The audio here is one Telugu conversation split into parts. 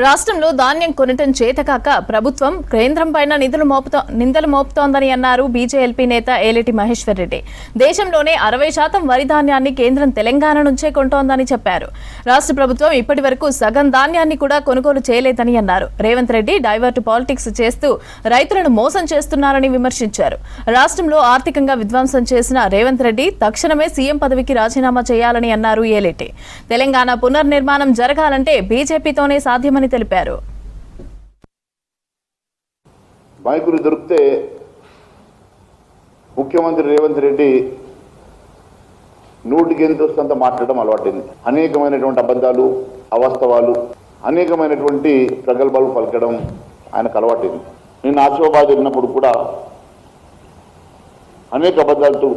రాష్ట్రంలో ధాన్యం కొనటం చేతకాక ప్రభుత్వం కేంద్రం పైన నిందలు మోపుతోందని అన్నారు బీజేఎల్పీ నేత ఏలేటి మహేశ్వర్ రెడ్డి. దేశంలోనే 60% వరి ధాన్యాన్ని కేంద్రం తెలంగాణ నుంచే కొంటోందని చెప్పారు. రాష్ట్ర ప్రభుత్వం ఇప్పటి వరకు సగం ధాన్యాన్ని కూడా కొనుగోలు చేయలేదని అన్నారు. రేవంత్ రెడ్డి డైవర్ట్ పాలిటిక్స్ చేస్తూ రైతులను మోసం చేస్తున్నారని విమర్శించారు. రాష్ట్రంలో ఆర్థికంగా విధ్వంసం చేసిన రేవంత్ రెడ్డి తక్షణమే సీఎం పదవికి రాజీనామా చేయాలని అన్నారు ఏలేటి. తెలంగాణ పునర్నిర్మాణం జరగాలంటే బీజేపీతోనే సాధ్యమని తెలిపారు. మైకులు దొరికితే ముఖ్యమంత్రి రేవంత్ రెడ్డి నోటికి ఎంత వస్తుందంత మాట్లాడడం అలవాటైంది. అనేకమైనటువంటి అబద్ధాలు, అవాస్తవాలు, అనేకమైనటువంటి ప్రగల్భాలు పలకడం ఆయనకు అలవాటైంది. నేను ఆసిఫాబాద్ వెళ్ళినప్పుడు కూడా అనేక అబద్ధాలతో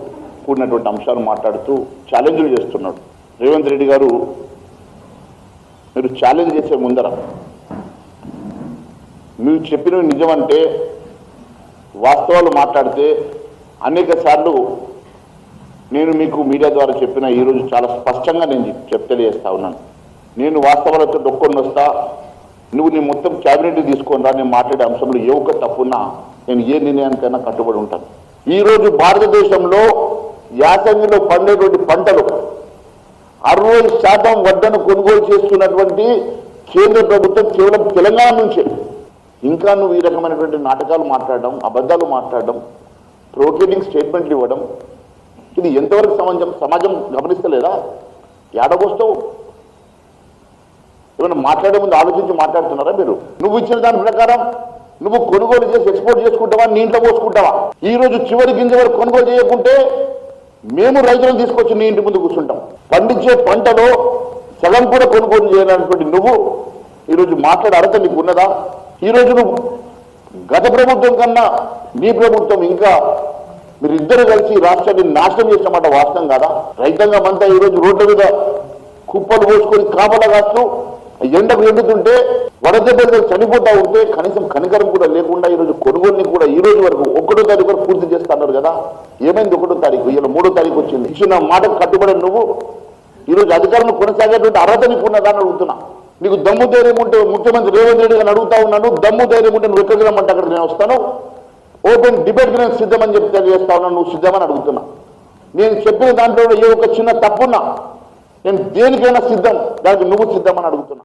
కూడినటువంటి అంశాలు మాట్లాడుతూ ఛాలెంజ్లు చేస్తున్నాడు. రేవంత్ రెడ్డి గారు, మీరు ఛాలెంజ్ చేసే ముందర మీరు చెప్పినవి నిజమంటే, వాస్తవాలు మాట్లాడితే, అనేక సార్లు నేను మీకు మీడియా ద్వారా చెప్పిన ఈరోజు చాలా స్పష్టంగా నేను తెలియజేస్తా ఉన్నాను. నేను వాస్తవాలతో డొక్కొని వస్తా, నువ్వు నీ మొత్తం క్యాబినెట్ తీసుకొని రా, నేను మాట్లాడే అంశంలో ఏ ఒక్క తప్పున్నా నేను ఏ నిర్ణయానికైనా కట్టుబడి ఉంటాను. ఈరోజు భారతదేశంలో యాసంగిలో పండేటువంటి పంటలు 60% వడ్డను కొనుగోలు చేస్తున్నటువంటి కేంద్ర ప్రభుత్వం కేవలం తెలంగాణ నుంచే. ఇంకా నువ్వు ఈ రకమైనటువంటి నాటకాలు మాట్లాడడం, అబద్ధాలు మాట్లాడడం, ప్రొవోకేటింగ్ స్టేట్మెంట్లు ఇవ్వడం, ఇది ఎంతవరకు సమాజం గమనిస్తలేదా? ఏడగొస్తావు? ఏమైనా మాట్లాడే ముందు ఆలోచించి మాట్లాడుతున్నారా మీరు? నువ్వు ఇచ్చిన దాని ప్రకారం నువ్వు కొనుగోలు చేసి ఎక్స్పోర్ట్ చేసుకుంటావా, నీ ఇంట్లో పోసుకుంటావా? ఈరోజు చివరి గింజ వరకు కొనుగోలు చేయకుంటే మేము రైతులను తీసుకొచ్చి నీ ఇంటి ముందు కూర్చుంటాం. పండించే పంటలో సగం కూడా కొనుగోలు చేయాలన్నటువంటి నువ్వు ఈరోజు మాట్లాడే అర్హత నీకు ఉన్నదా? ఈరోజు నువ్వు గత ప్రభుత్వం కన్నా నీ ప్రభుత్వం ఇంకా మీరిద్దరు కలిసి రాష్ట్రాన్ని నాశనం చేసినమాట వాస్తవం కాదా? రైతాంగం అంతా ఈరోజు రోడ్ల మీద కుప్పలు పోసుకొని కాపలా కాస్తూ ఎండకు ఎండుతుంటే, వడదెబ్బలు చనిపోతా ఉంటే కనీసం కనికరం కూడా లేకుండా ఈరోజు కొనుగోలుని కూడా ఈ రోజు వరకు 1వ తారీఖు వరకు పూర్తి చేస్తున్నారు కదా. ఏమైంది 1వ తారీఖు? ఇలా 3వ తారీఖు వచ్చింది. ఇచ్చిన మాటకు కట్టుబడి నువ్వు ఈరోజు అధికారులు కొనసాగేటువంటి అర్హత నీకు ఉన్నదా అని అడుగుతున్నా. నీకు దమ్ము ధైర్యం ఉంటే ముఖ్యమంత్రి రేవంత్ రెడ్డి గారిని అడుగుతా ఉన్నాను, దమ్ము ధైర్యం ఉంటే నువ్వు ఎక్కడికి రమ్మంటే అక్కడికి నేను వస్తాను, ఓపెన్ డిబేట్కి నేను సిద్ధమని చెప్పి తెలియజేస్తా ఉన్నాను. నువ్వు సిద్ధమని అడుగుతున్నా. నేను చెప్పిన దాంట్లో ఏ ఒక్క చిన్న తప్పున్నా నేను దేనికైనా సిద్ధం, దానికి నువ్వు సిద్ధమని అడుగుతున్నా.